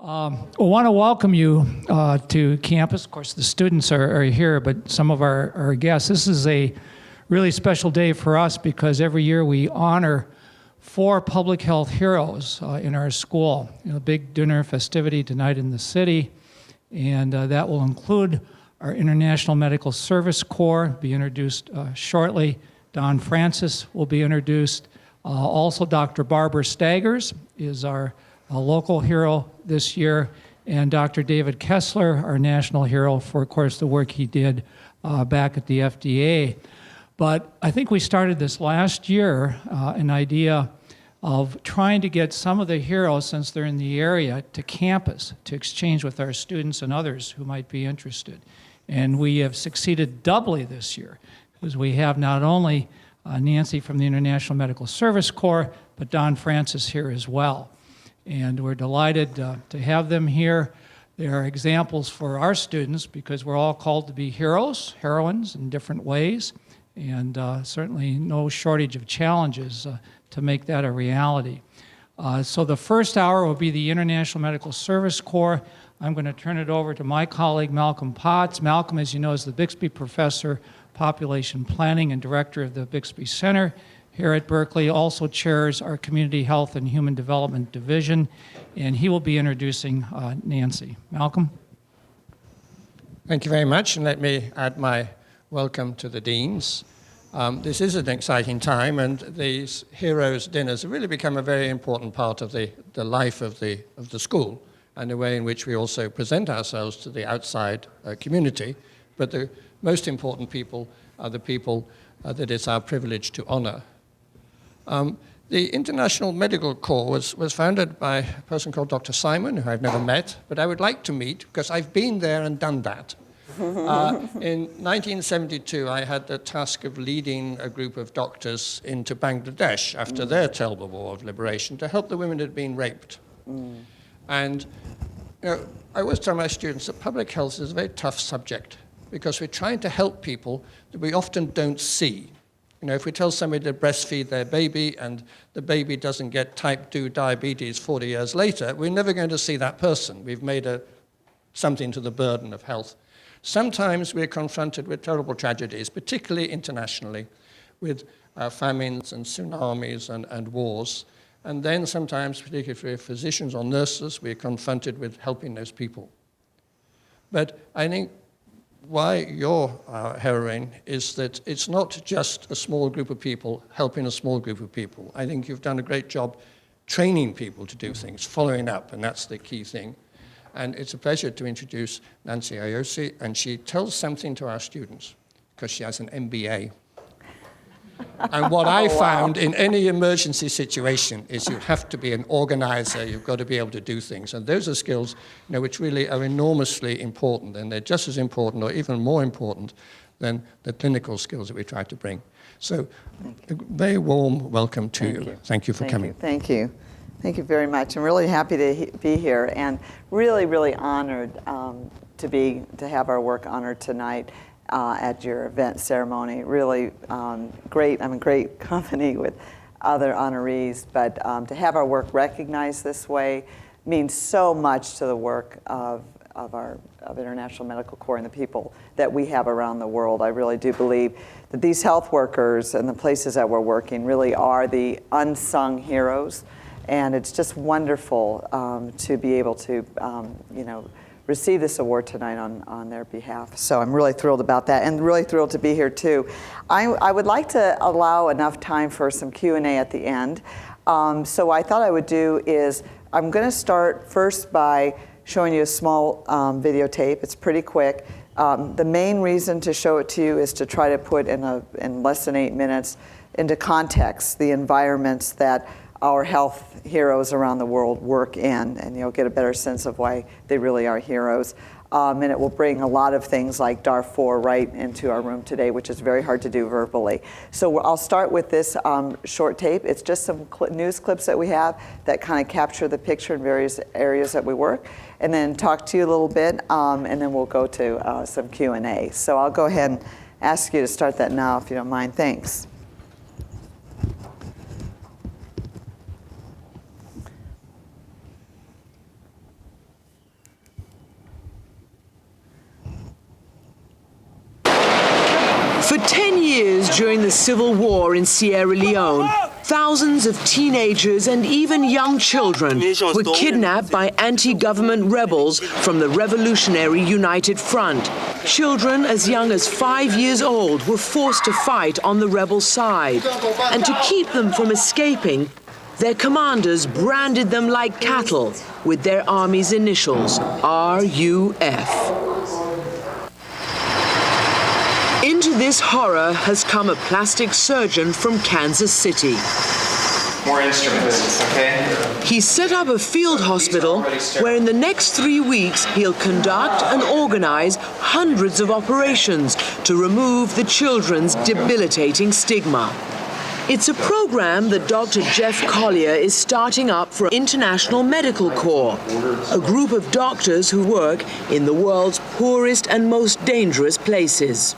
I want to welcome you to campus. Of course, the students are here, but some of our guests. This is a really special day for us because every year we honor 4 public health heroes in our school. A big dinner festivity tonight in the city, and that will include our International Medical Service Corps, be introduced shortly. Don Francis will be introduced. Also, Dr. Barbara Staggers is our local hero this year, and Dr. David Kessler, our national hero for, of course, the work he did back at the FDA. But I think we started this last year, an idea of trying to get some of the heroes, since they're in the area, to campus to exchange with our students and others who might be interested. And we have succeeded doubly this year, because we have not only Nancy from the International Medical Service Corps, but Don Francis here as well. And we're delighted to have them here. They are examples for our students because we're all called to be heroes, heroines in different ways, and certainly no shortage of challenges to make that a reality. So the first hour will be the International Medical Service Corps. I'm going to turn it over to my colleague, Malcolm Potts. Malcolm, as you know, is the Bixby Professor, Population Planning, and Director of the Bixby Center here at Berkeley, also chairs our Community Health and Human Development Division, and he will be introducing Nancy. Malcolm? Thank you very much, and let me add my welcome to the deans. This is an exciting time, and these heroes' dinners have really become a very important part of the life of the school, and the way in which we also present ourselves to the outside community. But the most important people are the people that it's our privilege to honor. The International Medical Corps was founded by a person called Dr. Simon, who I've never met, but I would like to meet because I've been there and done that. In 1972, I had the task of leading a group of doctors into Bangladesh after their terrible war of liberation to help the women that had been raped. And I always tell my students that public health is a very tough subject because we're trying to help people that we often don't see. If we tell somebody to breastfeed their baby and the baby doesn't get type 2 diabetes 40 years later, we're never going to see that person. We've made something to the burden of health. Sometimes we're confronted with terrible tragedies, particularly internationally, with famines and tsunamis and wars. And then sometimes, particularly for physicians or nurses, we're confronted with helping those people. But I think why you're our heroine is that it's not just a small group of people helping a small group of people. I think you've done a great job training people to do things, following up, and that's the key thing. And it's a pleasure to introduce Nancy Aossey, and she tells something to our students because she has an MBA. And what I found in any emergency situation is you have to be an organizer, you've got to be able to do things. And those are skills which really are enormously important, and they're just as important or even more important than the clinical skills that we try to bring. So a very warm welcome to you. Thank you for coming. Thank you. Thank you very much. I'm really happy to be here and really, really honored to have our work honored tonight. At your event ceremony. Really great. I'm in great company with other honorees, but to have our work recognized this way means so much to the work of International Medical Corps and the people that we have around the world. I really do believe that these health workers and the places that we're working really are the unsung heroes, and it's just wonderful to be able to, receive this award tonight on their behalf. So I'm really thrilled about that and really thrilled to be here too. I would like to allow enough time for some Q&A at the end. So what I thought I would do is I'm going to start first by showing you a small videotape. It's pretty quick. The main reason to show it to you is to try to put in less than 8 minutes into context the environments that our health heroes around the world work in, and you'll get a better sense of why they really are heroes. And it will bring a lot of things like Darfur right into our room today, which is very hard to do verbally. So I'll start with this short tape. It's just some news clips that we have that kind of capture the picture in various areas that we work, and then talk to you a little bit, and then we'll go to some Q&A. So I'll go ahead and ask you to start that now, if you don't mind. Thanks. For 10 years during the civil war in Sierra Leone, thousands of teenagers and even young children were kidnapped by anti-government rebels from the Revolutionary United Front. Children as young as 5 years old were forced to fight on the rebel side. And to keep them from escaping, their commanders branded them like cattle with their army's initials, RUF. Into this horror has come a plastic surgeon from Kansas City. More instruments, okay? He set up a field hospital where in the next 3 weeks he'll conduct and organize hundreds of operations to remove the children's debilitating stigma. It's a program that Dr. Jeff Collier is starting up for International Medical Corps, a group of doctors who work in the world's poorest and most dangerous places.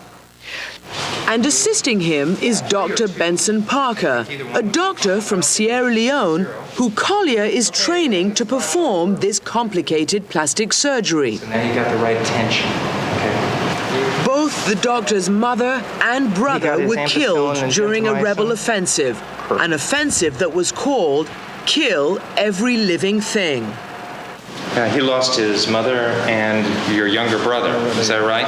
And assisting him is Dr. Benson Parker, a doctor from Sierra Leone who Collier is training to perform this complicated plastic surgery. Now you got the right tension, okay? Both the doctor's mother and brother were killed during a rebel offensive, an offensive that was called Kill Every Living Thing. He lost his mother and your younger brother, is that right?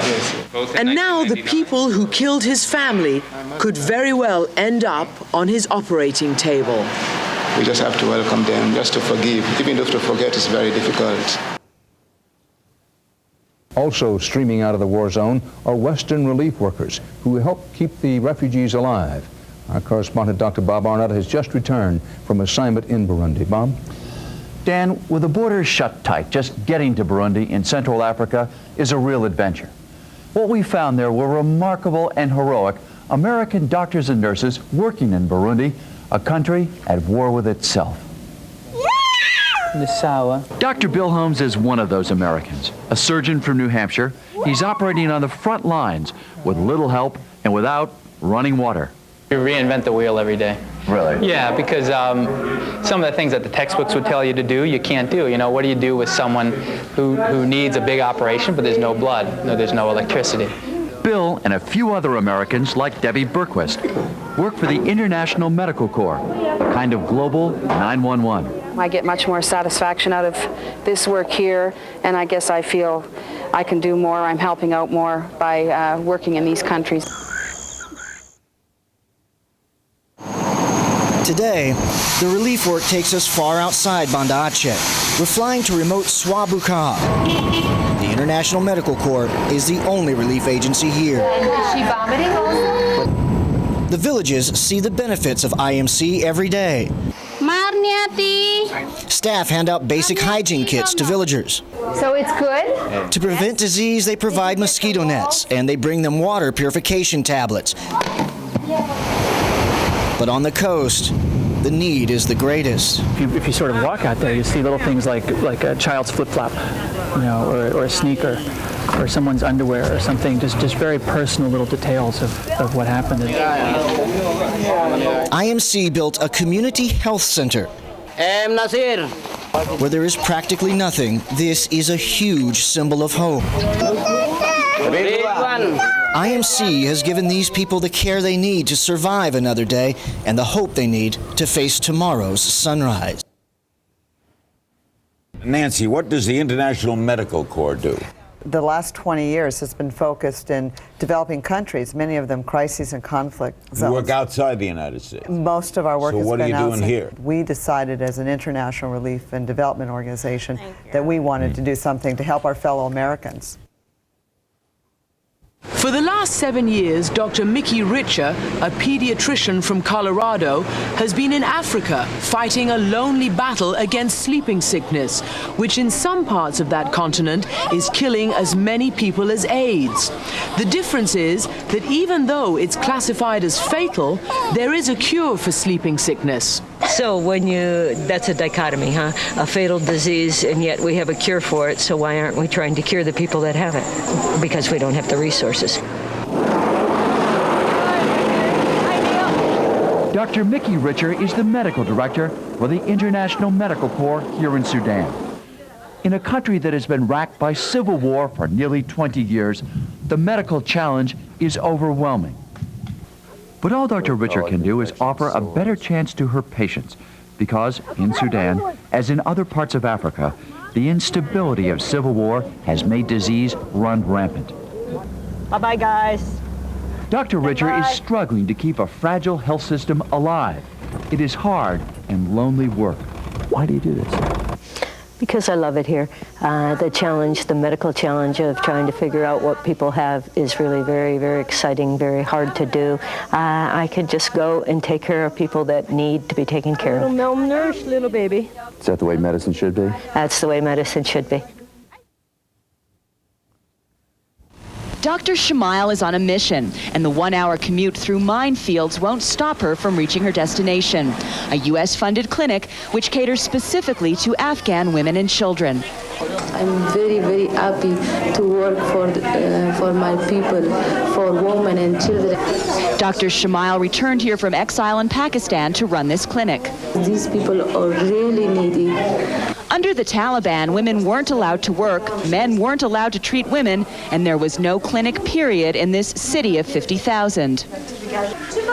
Both in And now the 1999. people who killed his family could very well end up on his operating table. We just have to welcome them, just to forgive. Even though to forget is very difficult. Also streaming out of the war zone are Western relief workers who help keep the refugees alive. Our correspondent, Dr. Bob Arnott, has just returned from assignment in Burundi. Bob? Dan, with the borders shut tight, just getting to Burundi in Central Africa is a real adventure. What we found there were remarkable and heroic American doctors and nurses working in Burundi, a country at war with itself. Dr. Bill Holmes is one of those Americans, a surgeon from New Hampshire. He's operating on the front lines with little help and without running water. You reinvent the wheel every day. Really? Yeah, because some of the things that the textbooks would tell you to do, you can't do. You know, what do you do with someone who needs a big operation, but there's no blood, there's no electricity? Bill and a few other Americans, like Debbie Berquist, work for the International Medical Corps, a kind of global 911. I get much more satisfaction out of this work here, and I guess I feel I can do more, I'm helping out more by working in these countries. Today, the relief work takes us far outside Banda Aceh. We're flying to remote Swabuka. The International Medical Corps is the only relief agency here. Is she vomiting also? The villages see the benefits of IMC every day. Staff hand out basic hygiene kits to villagers. So it's good? To prevent disease, they provide mosquito nets, and they bring them water purification tablets. But on the coast, the need is the greatest. If you sort of walk out there, you see little things like a child's flip-flop, or a sneaker, or someone's underwear, or something, just very personal little details of what happened. IMC built a community health center. Where there is practically nothing, this is a huge symbol of hope. IMC has given these people the care they need to survive another day and the hope they need to face tomorrow's sunrise. Nancy, what does the International Medical Corps do? The last 20 years has been focused in developing countries, many of them crises and conflict zones. You work outside the United States. Most of our work has been outside. So what are you doing here? We decided as an international relief and development organization that we wanted to do something to help our fellow Americans. For the last 7 years, Dr. Mickey Richer, a pediatrician from Colorado, has been in Africa fighting a lonely battle against sleeping sickness, which in some parts of that continent is killing as many people as AIDS. The difference is that even though it's classified as fatal, there is a cure for sleeping sickness. So that's a dichotomy, huh? A fatal disease, and yet we have a cure for it, so why aren't we trying to cure the people that have it? Because we don't have the resources. Dr. Mickey Richer is the medical director for the International Medical Corps here in Sudan. In a country that has been racked by civil war for nearly 20 years, the medical challenge is overwhelming. But all Dr. Richer can do is offer a better chance to her patients, because in Sudan, as in other parts of Africa, the instability of civil war has made disease run rampant. Bye-bye, guys. Dr. Richer is struggling to keep a fragile health system alive. It is hard and lonely work. Why do you do this? Because I love it here. The challenge, the medical challenge of trying to figure out what people have is really very, very exciting, very hard to do. I could just go and take care of people that need to be taken care of. Little malnourished little baby. Is that the way medicine should be? That's the way medicine should be. Dr. Shamail is on a mission, and the 1-hour commute through minefields won't stop her from reaching her destination, a U.S.-funded clinic which caters specifically to Afghan women and children. I'm very, very happy to work for my people, for women and children. Dr. Shamail returned here from exile in Pakistan to run this clinic. These people are really needy. Under the Taliban, women weren't allowed to work, men weren't allowed to treat women, and there was no clinic, period, in this city of 50,000.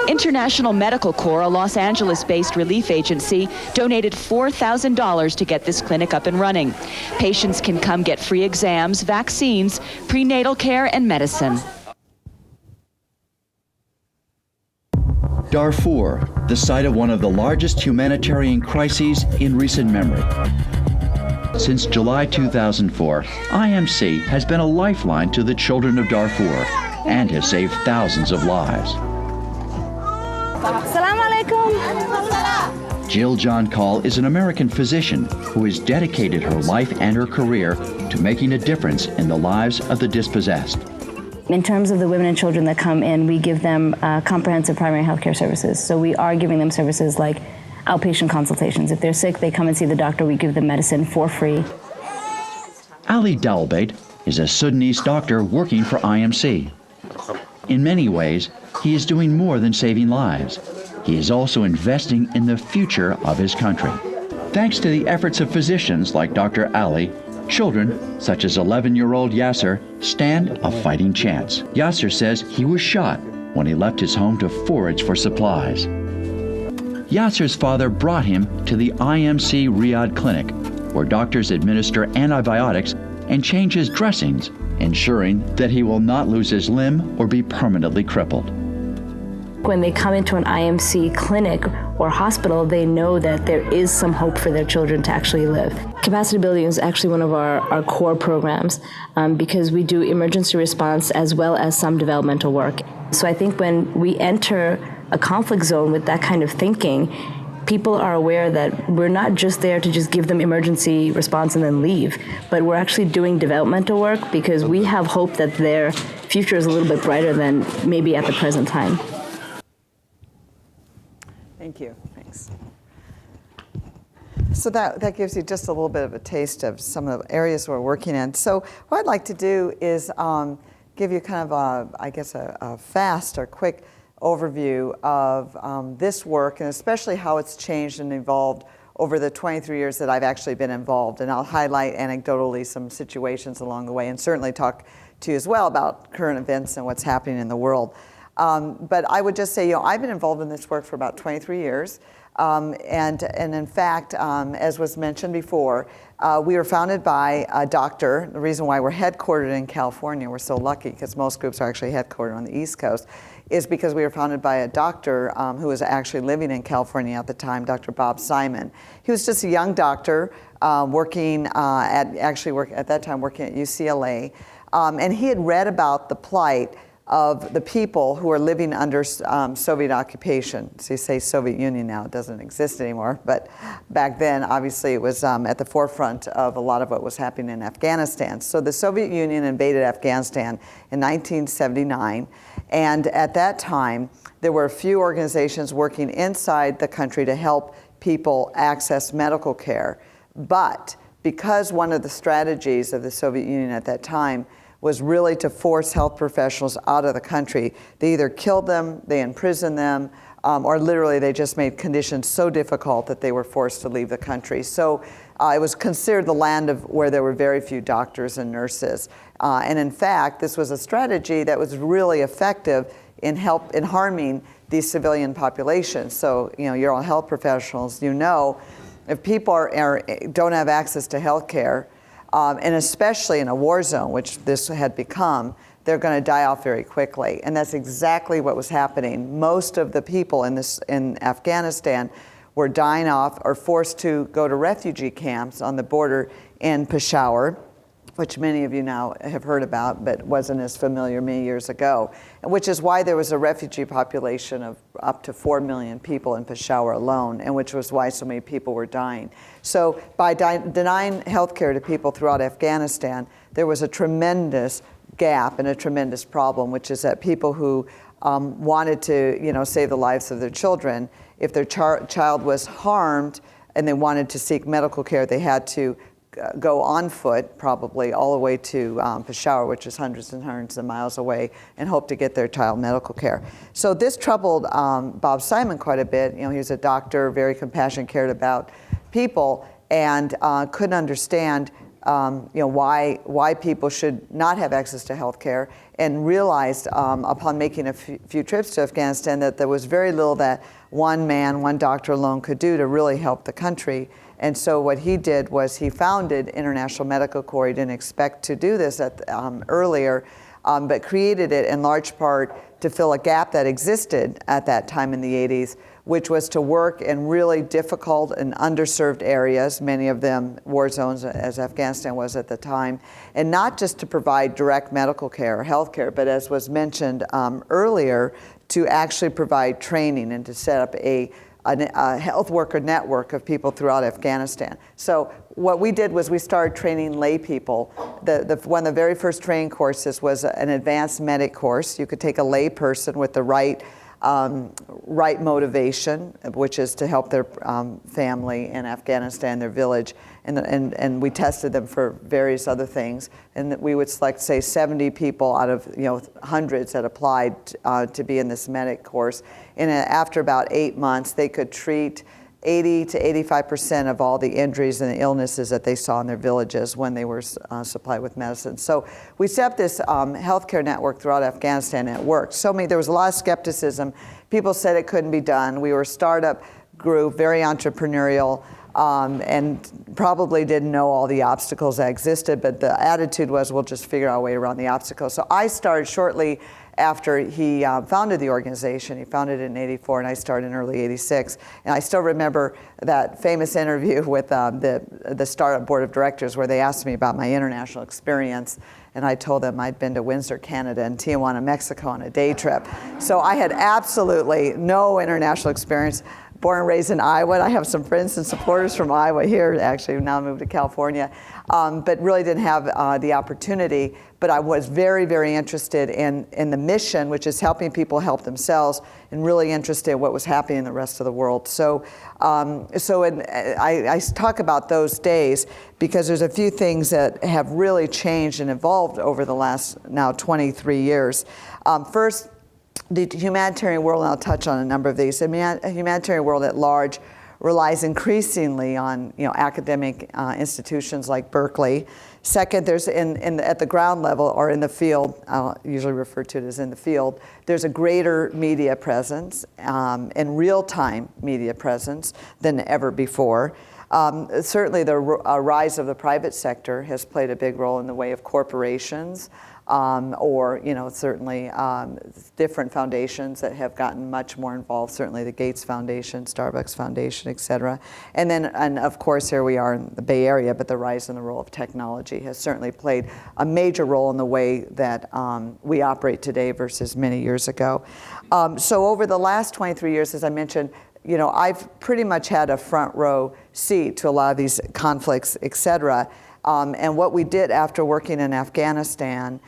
International Medical Corps, a Los Angeles-based relief agency, donated $4,000 to get this clinic up and running. Patients can come get free exams, vaccines, prenatal care, and medicine. Darfur, the site of one of the largest humanitarian crises in recent memory. Since July 2004, IMC has been a lifeline to the children of Darfur and has saved thousands of lives. Assalamu alaikum. Jill John Call is an American physician who has dedicated her life and her career to making a difference in the lives of the dispossessed. In terms of the women and children that come in, we give them comprehensive primary health care services. So we are giving them services like outpatient consultations. If they're sick, they come and see the doctor. We give them medicine for free. Ali Dalbait is a Sudanese doctor working for IMC. In many ways, he is doing more than saving lives. He is also investing in the future of his country. Thanks to the efforts of physicians like Dr. Ali, children, such as 11-year-old Yasser, stand a fighting chance. Yasser says he was shot when he left his home to forage for supplies. Yasser's father brought him to the IMC Riyadh clinic, where doctors administer antibiotics and change his dressings, ensuring that he will not lose his limb or be permanently crippled. When they come into an IMC clinic or hospital, they know that there is some hope for their children to actually live. Capacity building is actually one of our core programs because we do emergency response as well as some developmental work. So I think when we enter a conflict zone with that kind of thinking, people are aware that we're not just there to just give them emergency response and then leave, but we're actually doing developmental work because we have hope that their future is a little bit brighter than maybe at the present time. Thank you. Thanks. So that gives you just a little bit of a taste of some of the areas we're working in. So what I'd like to do is give you kind of, a fast or quick overview of this work, and especially how it's changed and evolved over the 23 years that I've actually been involved. And I'll highlight anecdotally some situations along the way, and certainly talk to you as well about current events and what's happening in the world. But I would just say, I've been involved in this work for about 23 years. And in fact, as was mentioned before, we were founded by a doctor. The reason why we're headquartered in California, we're so lucky because most groups are actually headquartered on the East Coast, is because we were founded by a doctor who was actually living in California at the time, Dr. Bob Simon. He was just a young doctor working at that time working at UCLA. And he had read about the plight of the people who are living under Soviet occupation. So you say Soviet Union now, it doesn't exist anymore, but back then, obviously, it was at the forefront of a lot of what was happening in Afghanistan. So the Soviet Union invaded Afghanistan in 1979, and at that time, there were a few organizations working inside the country to help people access medical care. But because one of the strategies of the Soviet Union at that time was really to force health professionals out of the country. They either killed them, they imprisoned them, or literally they just made conditions so difficult that they were forced to leave the country. So it was considered the land of where there were very few doctors and nurses. And in fact, this was a strategy that was really effective in harming these civilian populations. So, you're all health professionals, if people don't have access to health care, and especially in a war zone, which this had become, they're going to die off very quickly. And that's exactly what was happening. Most of the people in Afghanistan were dying off or forced to go to refugee camps on the border in Peshawar, which many of you now have heard about, but wasn't as familiar many years ago, which is why there was a refugee population of up to 4 million people in Peshawar alone, and which was why so many people were dying. So by denying health care to people throughout Afghanistan, there was a tremendous gap and a tremendous problem, which is that people who wanted to, save the lives of their children, if their child was harmed and they wanted to seek medical care, they had to go on foot, probably all the way to Peshawar, which is hundreds and hundreds of miles away, and hope to get their child medical care. So this troubled Bob Simon quite a bit. He was a doctor, very compassionate, cared about people, and couldn't understand why people should not have access to health care, and realized upon making a few trips to Afghanistan that there was very little that one man, one doctor alone could do to really help the country. And so what he did was he founded International Medical Corps. He didn't expect to do this earlier, but created it in large part to fill a gap that existed at that time in the 80s, which was to work in really difficult and underserved areas, many of them war zones, as Afghanistan was at the time, and not just to provide direct medical care or health care, but as was mentioned earlier, to actually provide training and to set up a health worker network of people throughout Afghanistan. So what we did was we started training lay people. One of the very first training courses was an advanced medic course. You could take a lay person with the right motivation, which is to help their family in Afghanistan, their village, and we tested them for various other things. And we would select, say, 70 people out of hundreds that applied to be in this medic course. And after about 8 months, they could treat 80 to 85% of all the injuries and the illnesses that they saw in their villages when they were supplied with medicine. So we set up this healthcare network throughout Afghanistan, and it worked. There was a lot of skepticism. People said it couldn't be done. We were a startup group, very entrepreneurial, and probably didn't know all the obstacles that existed, but the attitude was, we'll just figure out a way around the obstacles. So I started shortly after he founded the organization. He founded it in '84, and I started in early '86. And I still remember that famous interview with the startup board of directors where they asked me about my international experience. And I told them I'd been to Windsor, Canada, and Tijuana, Mexico on a day trip. So I had absolutely no international experience. Born and raised in Iowa. I have some friends and supporters from Iowa here, actually, now moved to California, but really didn't have the opportunity. But I was very, very interested in the mission, which is helping people help themselves, and really interested in what was happening in the rest of the world. I talk about those days because there's a few things that have really changed and evolved over the last now 23 years. First, the humanitarian world, and I'll touch on a number of these. The humanitarian world at large relies increasingly on academic institutions like Berkeley. Second, there's at the ground level or in the field, I'll usually refer to it as in the field, there's a greater media presence and real-time media presence than ever before. Certainly the rise of the private sector has played a big role in the way of corporations, or certainly different foundations that have gotten much more involved, certainly the Gates Foundation, Starbucks Foundation, et cetera. And of course here we are in the Bay Area, but the rise in the role of technology has certainly played a major role in the way that we operate today versus many years ago. So over the last 23 years, as I mentioned, I've pretty much had a front row seat to a lot of these conflicts, et cetera. And what we did after working in Afghanistan,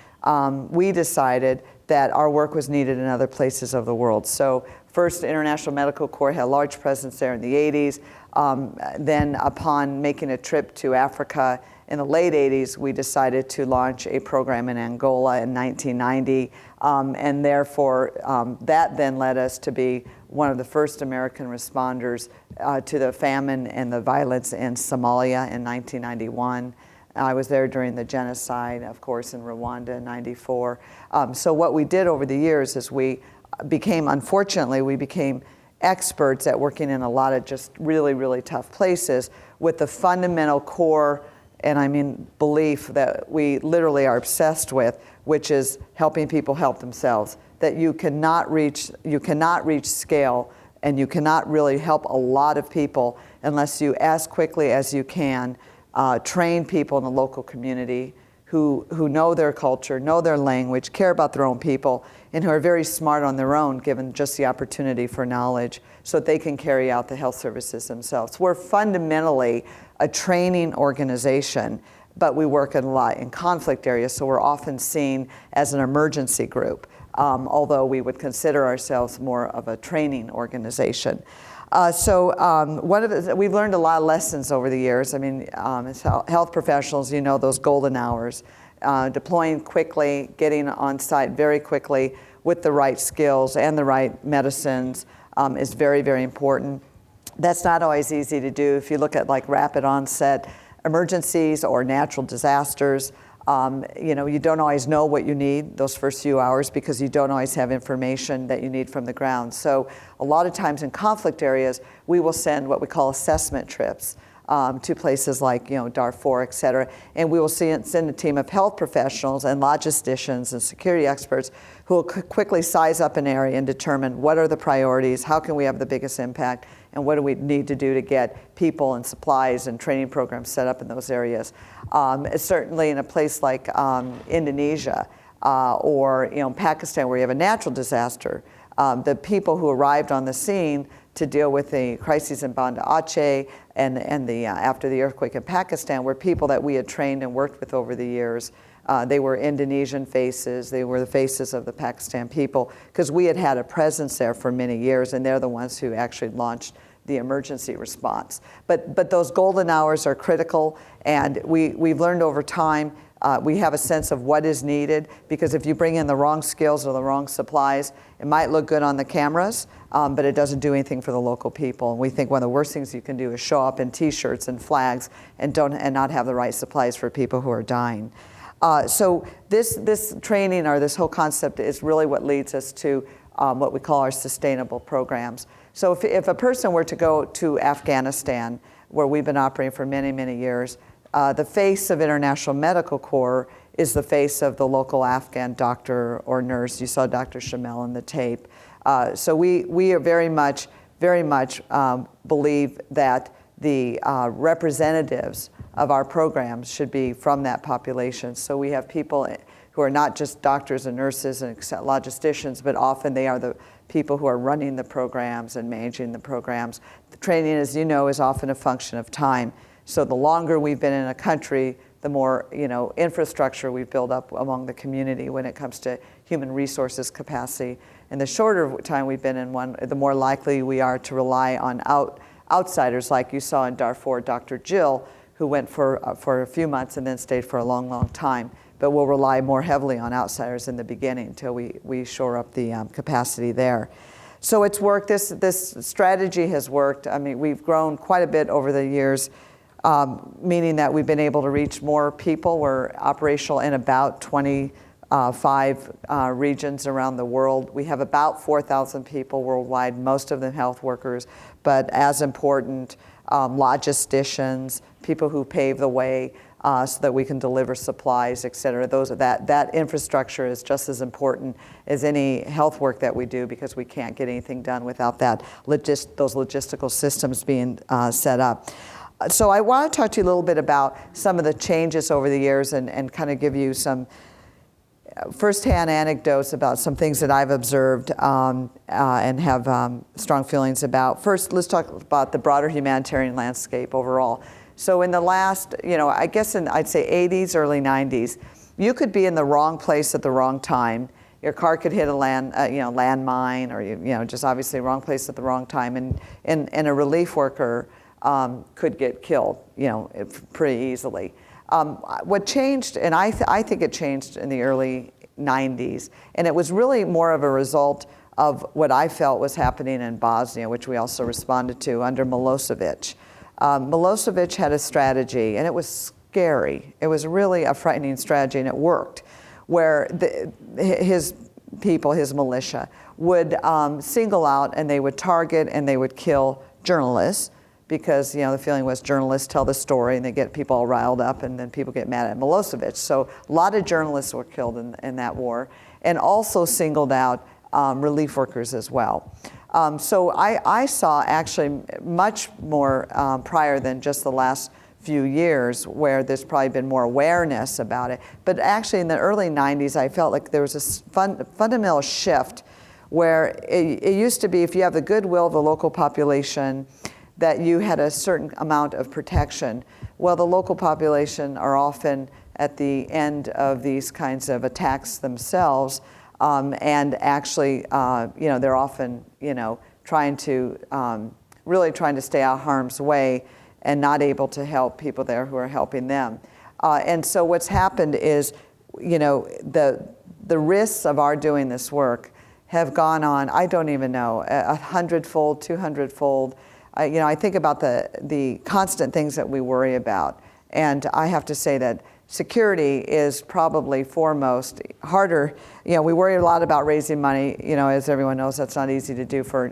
we decided that our work was needed in other places of the world. So first, the International Medical Corps had a large presence there in the 80s. Then upon making a trip to Africa in the late 80s, we decided to launch a program in Angola in 1990. And therefore, that then led us to be one of the first American responders to the famine and the violence in Somalia in 1991. I was there during the genocide, of course, in Rwanda in '94. So what we did over the years is we unfortunately, we became experts at working in a lot of just really, really tough places with the fundamental core, and I mean belief that we literally are obsessed with, which is helping people help themselves. That you cannot reach scale, and you cannot really help a lot of people unless you, as quickly as you can, train people in the local community who know their culture, know their language, care about their own people, and who are very smart on their own, given just the opportunity for knowledge, so that they can carry out the health services themselves. We're fundamentally a training organization, but we work a lot in conflict areas, so we're often seen as an emergency group, although we would consider ourselves more of a training organization. We've learned a lot of lessons over the years. I mean, as health professionals, you know those golden hours, deploying quickly, getting on site very quickly with the right skills and the right medicines is very, very important. That's not always easy to do. If you look at like rapid onset emergencies or natural disasters, you don't always know what you need those first few hours because you don't always have information that you need from the ground. So a lot of times in conflict areas, we will send what we call assessment trips to places like Darfur, et cetera. And we will send a team of health professionals and logisticians and security experts who will quickly size up an area and determine what are the priorities, how can we have the biggest impact, and what do we need to do to get people and supplies and training programs set up in those areas. Certainly in a place like Indonesia or Pakistan, where you have a natural disaster, the people who arrived on the scene to deal with the crises in Banda Aceh and after the earthquake in Pakistan were people that we had trained and worked with over the years. They were Indonesian faces. They were the faces of the Pakistan people because we had had a presence there for many years, and they're the ones who actually launched the emergency response. But those golden hours are critical, and we've learned over time. We have a sense of what is needed, because if you bring in the wrong skills or the wrong supplies, it might look good on the cameras, but it doesn't do anything for the local people. And we think one of the worst things you can do is show up in T-shirts and flags and not have the right supplies for people who are dying. So this training, or this whole concept, is really what leads us to what we call our sustainable programs. So if a person were to go to Afghanistan, where we've been operating for many, many years, the face of International Medical Corps is the face of the local Afghan doctor or nurse. You saw Dr. Shamel in the tape. So we are very much believe that the representatives of our programs should be from that population. So we have people who are not just doctors and nurses and logisticians, but often they are the people who are running the programs and managing the programs. The training, as you know, is often a function of time. So the longer we've been in a country, the more infrastructure we've built up among the community when it comes to human resources capacity. And the shorter time we've been in one, the more likely we are to rely on outsiders, like you saw in Darfur, Dr. Jill, who went for a few months and then stayed for a long, long time. But we'll rely more heavily on outsiders in the beginning until we shore up the capacity there. So it's worked. This strategy has worked. I mean, we've grown quite a bit over the years, meaning that we've been able to reach more people. We're operational in about 25 regions around the world. We have about 4,000 people worldwide, most of them health workers, but as important, logisticians, people who pave the way so that we can deliver supplies, et cetera. That infrastructure is just as important as any health work that we do, because we can't get anything done without those logistical systems being set up. So I want to talk to you a little bit about some of the changes over the years and kind of give you some firsthand anecdotes about some things that I've observed and have strong feelings about. First, let's talk about the broader humanitarian landscape overall. So in the last, I guess I'd say 80s, early 90s, you could be in the wrong place at the wrong time. Your car could hit a landmine, or just obviously wrong place at the wrong time, and a relief worker could get killed, pretty easily. What changed, and I think it changed in the early 90s, and it was really more of a result of what I felt was happening in Bosnia, which we also responded to under Milosevic. Milosevic had a strategy, and it was scary. It was really a frightening strategy, and it worked, where his people, his militia, would single out and they would target and they would kill journalists because, you know, the feeling was journalists tell the story and they get people all riled up and then people get mad at Milosevic. So a lot of journalists were killed in that war, and also singled out relief workers as well. So I saw actually much more prior than just the last few years where there's probably been more awareness about it. But actually in the early 90s, I felt like there was a fundamental shift where it used to be if you have the goodwill of the local population that you had a certain amount of protection. Well, the local population are often at the end of these kinds of attacks themselves, and actually, you know, they're often, you know, really trying to stay out of harm's way and not able to help people there who are helping them. And so what's happened is, you know, the risks of our doing this work have gone on, I don't even know, 100-fold, 200-fold. You know, I think about the constant things that we worry about. And I have to say that security is probably foremost. Harder, you know, we worry a lot about raising money. You know, as everyone knows, that's not easy to do for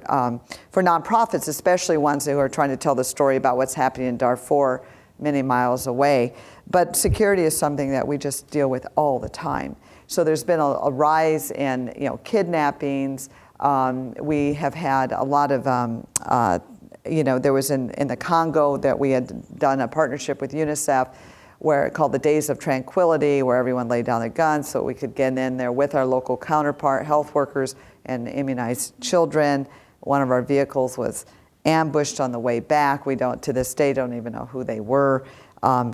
nonprofits, especially ones who are trying to tell the story about what's happening in Darfur many miles away. But security is something that we just deal with all the time. So there's been a rise in, you know, kidnappings. We have had a lot of, you know, there was in the Congo that we had done a partnership with UNICEF where called the Days of Tranquility, where everyone laid down their guns so we could get in there with our local counterpart, health workers, and immunize children. One of our vehicles was ambushed on the way back. We don't, to this day, don't even know who they were.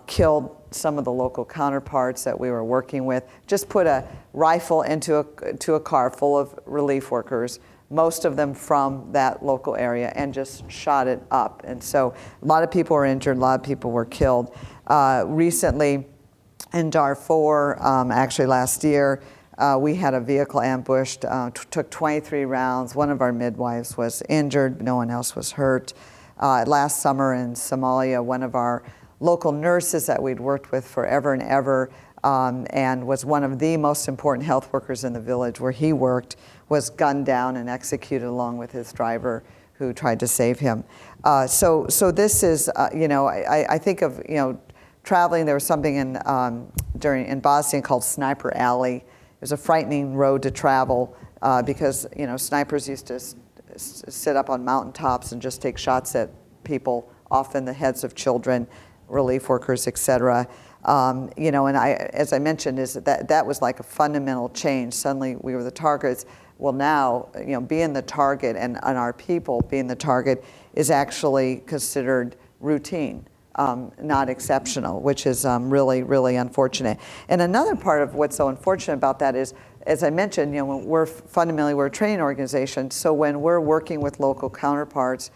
Killed some of the local counterparts that we were working with. Just put a rifle into a car full of relief workers, most of them from that local area, and just shot it up. And so a lot of people were injured, a lot of people were killed. Recently in Darfur, actually last year, we had a vehicle ambushed, took 23 rounds. One of our midwives was injured, no one else was hurt. Last summer in Somalia, one of our local nurses that we'd worked with forever and ever, and was one of the most important health workers in the village where he worked, was gunned down and executed along with his driver who tried to save him. So this is, you know, I think of, you know, traveling. There was something in Bosnia called Sniper Alley. It was a frightening road to travel because, you know, snipers used to sit up on mountaintops and just take shots at people, often the heads of children, relief workers, et cetera. You know, and as I mentioned, is that was like a fundamental change. Suddenly we were the targets. Well, now, you know, being the target and our people being the target is actually considered routine, not exceptional, which is really, really unfortunate. And another part of what's so unfortunate about that is, as I mentioned, you know, we're a training organization. So when we're working with local counterparts,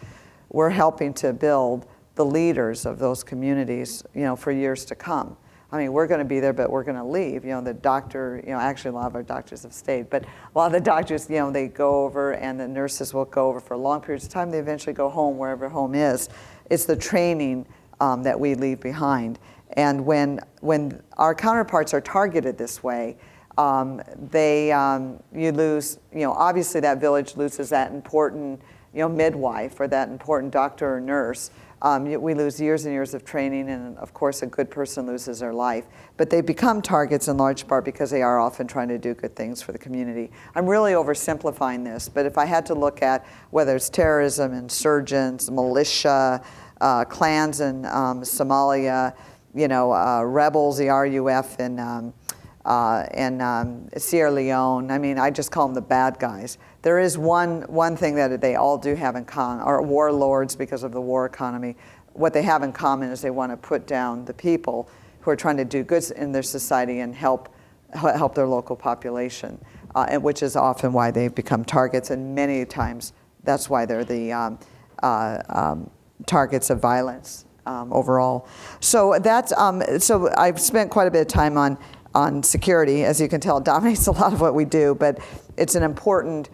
we're helping to build the leaders of those communities, you know, for years to come. I mean, we're going to be there, but we're going to leave. You know, the doctor, you know, actually a lot of our doctors have stayed, but a lot of the doctors, you know, they go over and the nurses will go over for long periods of time. They eventually go home, wherever home is. It's the training that we leave behind. And when our counterparts are targeted this way, you lose, you know, obviously that village loses that important, you know, midwife or that important doctor or nurse. We lose years and years of training, and of course a good person loses their life. But they become targets in large part because they are often trying to do good things for the community. I'm really oversimplifying this, but if I had to look at whether it's terrorism, insurgents, militia, clans in Somalia, you know, rebels, the RUF in Sierra Leone, I mean, I just call them the bad guys. There is one thing that they all do have in common, are warlords because of the war economy. What they have in common is they want to put down the people who are trying to do good in their society and help their local population, and which is often why they've become targets, and many times that's why they're the targets of violence overall. So that's so I've spent quite a bit of time on security. As you can tell, it dominates a lot of what we do, but it's an important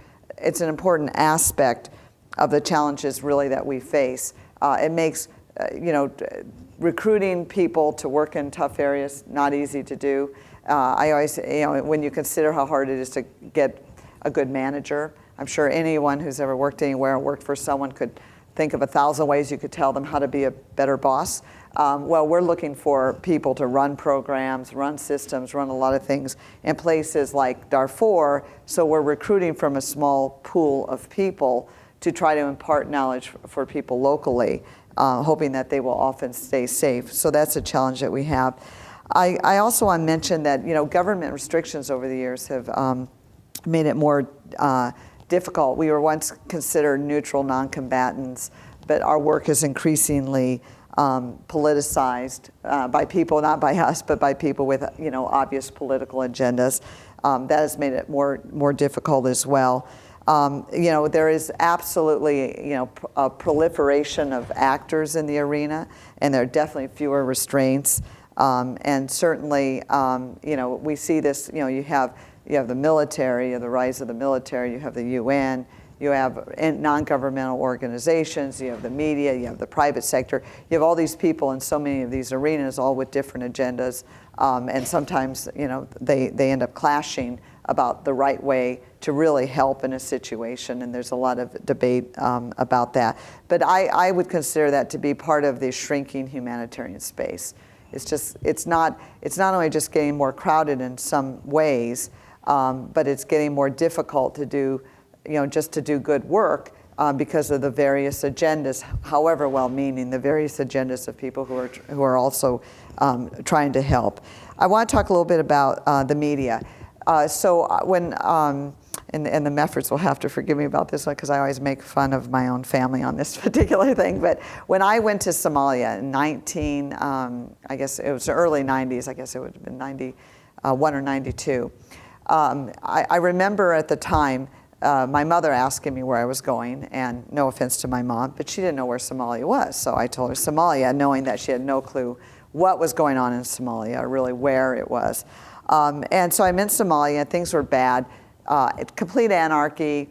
aspect of the challenges really that we face. It makes you know, recruiting people to work in tough areas not easy to do. I always, you know, when you consider how hard it is to get a good manager. I'm sure anyone who's ever worked anywhere and worked for someone could think of 1,000 ways you could tell them how to be a better boss. Well, we're looking for people to run programs, run systems, run a lot of things in places like Darfur. So we're recruiting from a small pool of people to try to impart knowledge for people locally, hoping that they will often stay safe. So that's a challenge that we have. I also want to mention that government restrictions over the years have made it more difficult. We were once considered neutral non-combatants, but our work is increasingly politicized by people, not by us, but by people with obvious political agendas. That has made it more difficult as well. There is absolutely a proliferation of actors in the arena, and there are definitely fewer restraints. And certainly, we see this. You have the military, you have the rise of the military, you have the UN, you have non-governmental organizations, you have the media, you have the private sector. You have all these people in so many of these arenas, all with different agendas, and sometimes they end up clashing about the right way to really help in a situation, and there's a lot of debate about that. But I would consider that to be part of the shrinking humanitarian space. It's not only just getting more crowded in some ways, but it's getting more difficult to do, just to do good work because of the various agendas, however well-meaning, the various agendas of people who are also trying to help. I want to talk a little bit about the media. So when, and the Meffords will have to forgive me about this one because I always make fun of my own family on this particular thing, but when I went to Somalia in I guess it was the early 90s, I guess it would have been 91 or 92, I remember at the time my mother asking me where I was going, and no offense to my mom, but she didn't know where Somalia was. So I told her Somalia, knowing that she had no clue what was going on in Somalia, or really where it was. And so I'm in Somalia, and things were bad, complete anarchy,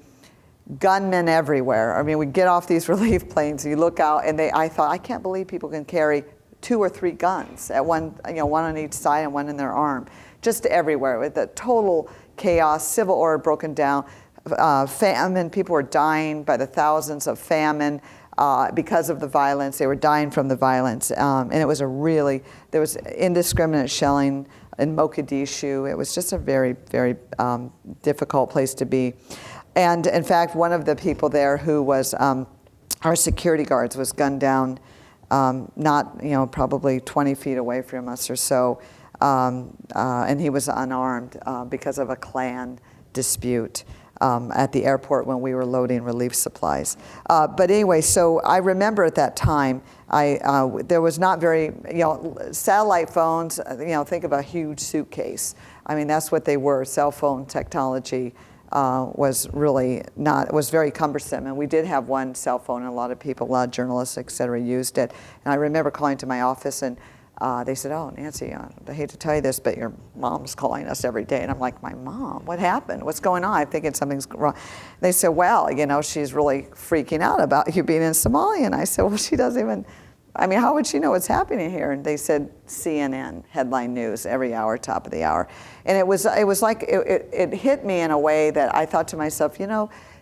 gunmen everywhere. I mean, we get off these relief planes, you look out, and I thought, I can't believe people can carry 2 or 3 guns at one on each side and one in their arm, just everywhere with the total chaos, civil order broken down, famine. People were dying by the thousands of famine because of the violence. They were dying from the violence, and it was there was indiscriminate shelling in Mogadishu. It was just a very, very difficult place to be. And in fact, one of the people there who was our security guards was gunned down, not probably 20 feet away from us or so, and he was unarmed because of a clan dispute at the airport when we were loading relief supplies. But anyway, so I remember at that time, there was not very, satellite phones, think of a huge suitcase. I mean, that's what they were. Cell phone technology was really not, it was very cumbersome. And we did have one cell phone, and a lot of journalists, et cetera, used it. And I remember calling to my office, and they said, "Oh, Nancy, I hate to tell you this, but your mom's calling us every day." And I'm like, "My mom? What happened? What's going on? I'm thinking something's wrong." They said, "Well, she's really freaking out about you being in Somalia." And I said, "Well, she doesn't even, how would she know what's happening here?" And they said, CNN, headline news, every hour, top of the hour. And it was like, it hit me in a way that I thought to myself,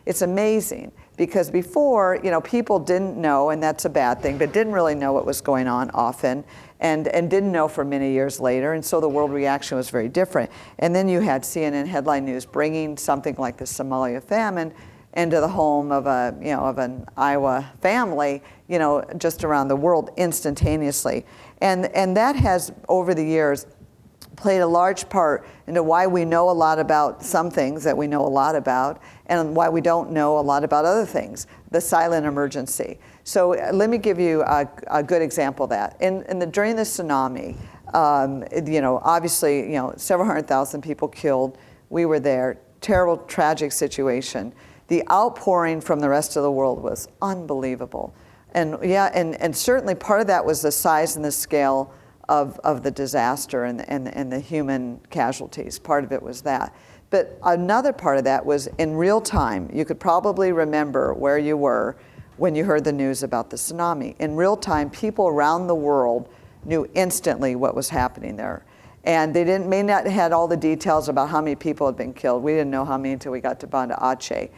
it's amazing. Because before, people didn't know, and that's a bad thing, but didn't really know what was going on often, and didn't know for many years later, and so the world reaction was very different. And then you had CNN headline news bringing something like the Somalia famine into the home of an Iowa family, just around the world instantaneously. And that has, over the years, played a large part into why we know a lot about some things that we know a lot about, and why we don't know a lot about other things, the silent emergency. So let me give you a good example of that. During the tsunami, obviously, several 100,000 people killed. We were there, terrible, tragic situation. The outpouring from the rest of the world was unbelievable. And certainly part of that was the size and the scale of the disaster and the human casualties. Part of it was that. But another part of that was in real time. You could probably remember where you were when you heard the news about the tsunami. In real time, people around the world knew instantly what was happening there. And they may not have had all the details about how many people had been killed. We didn't know how many until we got to Banda Aceh.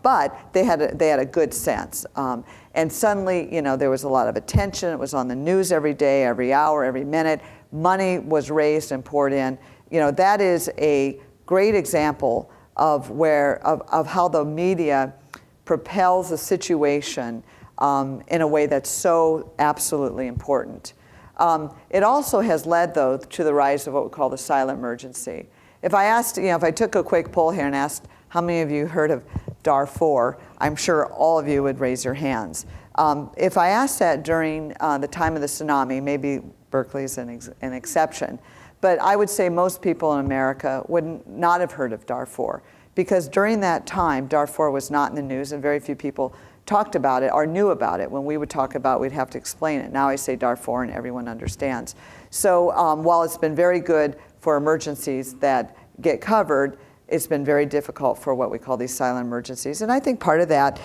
But they had a good sense. And suddenly, there was a lot of attention. It was on the news every day, every hour, every minute. Money was raised and poured in. That is a great example of how the media propels a situation in a way that's so absolutely important. It also has led, though, to the rise of what we call the silent emergency. If I asked, if I took a quick poll here and asked how many of you heard of Darfur, I'm sure all of you would raise your hands. If I asked that during the time of the tsunami, maybe Berkeley's an exception, but I would say most people in America would not have heard of Darfur, because during that time, Darfur was not in the news and very few people talked about it or knew about it. When we would talk about it, we'd have to explain it. Now I say Darfur and everyone understands. So while it's been very good for emergencies that get covered, it's been very difficult for what we call these silent emergencies. And I think part of that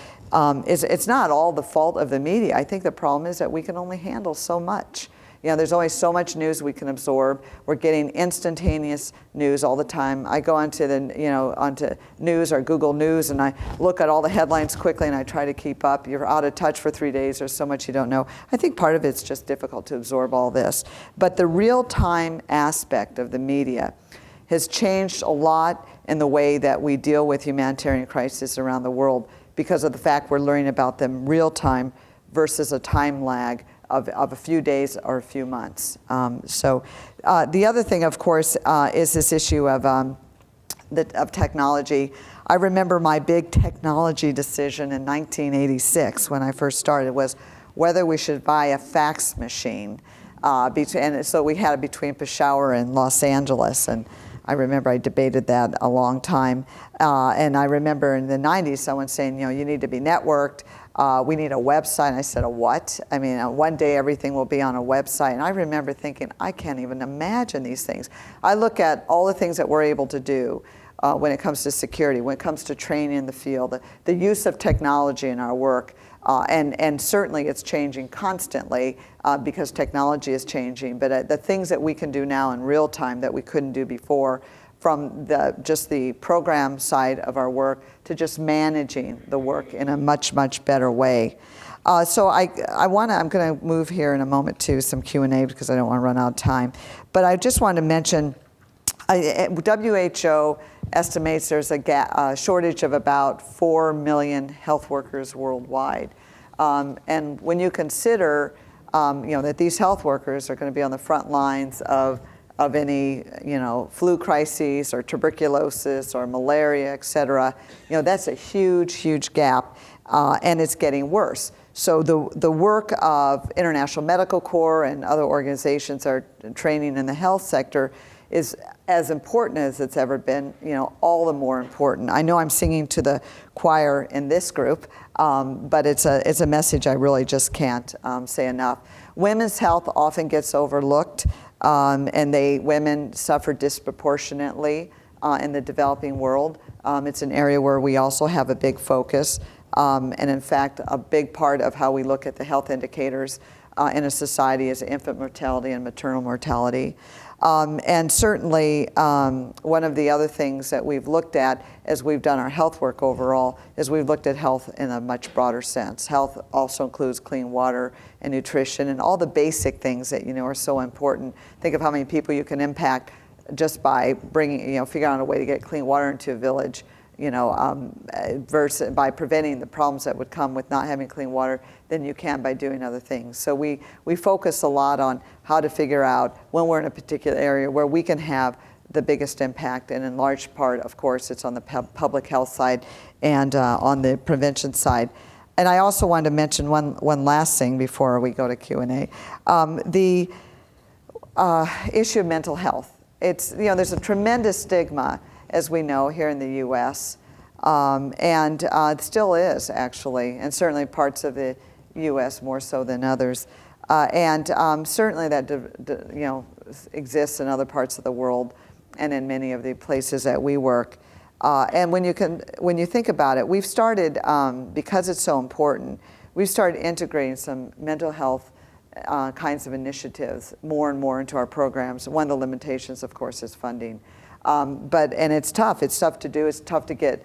is it's not all the fault of the media. I think the problem is that we can only handle so much. There's only so much news we can absorb. We're getting instantaneous news all the time. I go onto onto news or Google News and I look at all the headlines quickly and I try to keep up. You're out of touch for 3 days. There's so much you don't know. I think part of it's just difficult to absorb all this. But the real-time aspect of the media has changed a lot in the way that we deal with humanitarian crises around the world because of the fact we're learning about them real-time versus a time lag of a few days or a few months. The other thing, of course, is this issue of technology. I remember my big technology decision in 1986 when I first started was whether we should buy a fax machine. And so we had it between Peshawar and Los Angeles. And I remember I debated that a long time. And I remember in the 90s someone saying, you need to be networked. We need a website. And I said, a what? I mean, one day everything will be on a website. And I remember thinking, I can't even imagine these things. I look at all the things that we're able to do when it comes to security, when it comes to training in the field, the use of technology in our work. And certainly it's changing constantly because technology is changing. But the things that we can do now in real time that we couldn't do before, from just the program side of our work to just managing the work in a much, much better way. So I'm going to move here in a moment to some Q&A because I don't want to run out of time. But I just want to mention, WHO estimates there's a shortage of about 4 million health workers worldwide. And when you consider that these health workers are going to be on the front lines of any flu crises or tuberculosis or malaria, et cetera, that's a huge, huge gap, and it's getting worse. So the work of International Medical Corps and other organizations that are training in the health sector is as important as it's ever been, all the more important. I know I'm singing to the choir in this group, but it's a message I really just can't say enough. Women's health often gets overlooked. And women suffer disproportionately in the developing world. It's an area where we also have a big focus. And in fact, a big part of how we look at the health indicators in a society is infant mortality and maternal mortality. And certainly, one of the other things that we've looked at as we've done our health work overall is we've looked at health in a much broader sense. Health also includes clean water and nutrition and all the basic things that are so important. Think of how many people you can impact just by bringing, figuring out a way to get clean water into a village, versus by preventing the problems that would come with not having clean water than you can by doing other things. So we focus a lot on how to figure out when we're in a particular area where we can have the biggest impact, and in large part, of course, it's on the public health side and on the prevention side. And I also wanted to mention one last thing before we go to Q&A. The issue of mental health. It's, there's a tremendous stigma, as we know, here in the U.S., and it still is, actually, and certainly parts of the U.S. more so than others. And certainly that exists in other parts of the world and in many of the places that we work. And when you think about it, we've started, because it's so important, we've started integrating some mental health kinds of initiatives more and more into our programs. One of the limitations, of course, is funding. And it's tough. It's tough to do. It's tough to get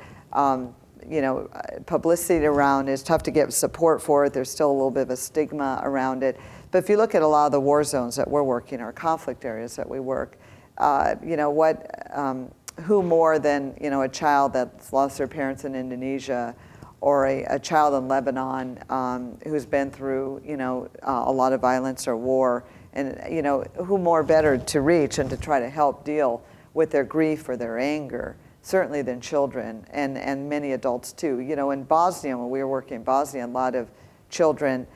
publicity around it. It's tough to get support for it. There's still a little bit of a stigma around it. But if you look at a lot of the war zones that we're working, or conflict areas that we work, who more than a child that's lost their parents in Indonesia, or a child in Lebanon who's been through a lot of violence or war, and who more better to reach and to try to help deal with their grief or their anger, certainly than children and many adults too. In Bosnia, when we were working in Bosnia, a lot of children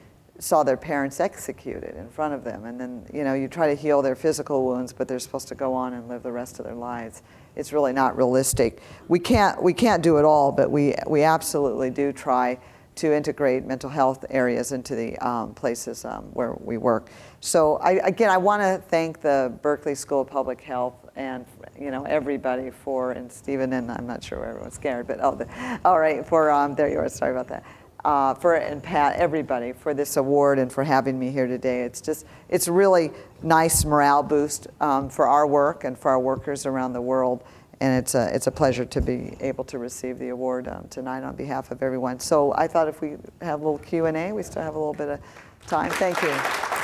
saw their parents executed in front of them, and then you try to heal their physical wounds, but they're supposed to go on and live the rest of their lives. It's really not realistic. We can't do it all, but we absolutely do try to integrate mental health areas into the places where we work. So I want to thank the Berkeley School of Public Health and everybody and Stephen, and I'm not sure everyone's scared, but all right, there you are, sorry about that. And Pat, everybody, for this award and for having me here today. It's really nice morale boost for our work and for our workers around the world. And it's a pleasure to be able to receive the award tonight on behalf of everyone. So I thought if we have a little Q&A, we still have a little bit of time. Thank you.